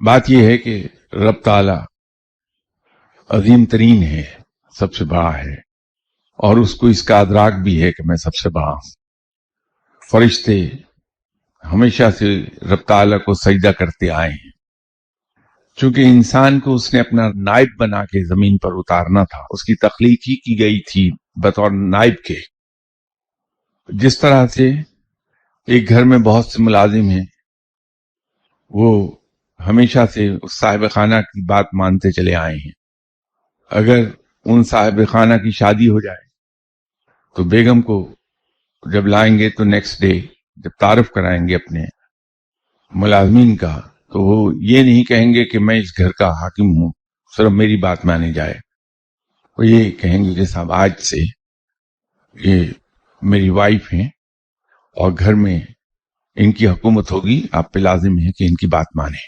بات یہ ہے کہ رب تعالی عظیم ترین ہے، سب سے بڑا ہے، اور اس کو اس کا ادراک بھی ہے کہ میں سب سے بڑا ہوں۔ فرشتے ہمیشہ سے رب تعالی کو سجدہ کرتے آئے ہیں، چونکہ انسان کو اس نے اپنا نائب بنا کے زمین پر اتارنا تھا، اس کی تخلیق ہی کی گئی تھی بطور نائب کے۔ جس طرح سے ایک گھر میں بہت سے ملازم ہیں، وہ ہمیشہ سے اس صاحب خانہ کی بات مانتے چلے آئے ہیں۔ اگر ان صاحب خانہ کی شادی ہو جائے تو بیگم کو جب لائیں گے تو نیکسٹ ڈے جب تعارف کرائیں گے اپنے ملازمین کا، تو وہ یہ نہیں کہیں گے کہ میں اس گھر کا حاکم ہوں، صرف میری بات مانی جائے۔ وہ یہ کہیں گے کہ صاحب آج سے یہ میری وائف ہیں اور گھر میں ان کی حکومت ہوگی، آپ پہ لازم ہے کہ ان کی بات مانیں۔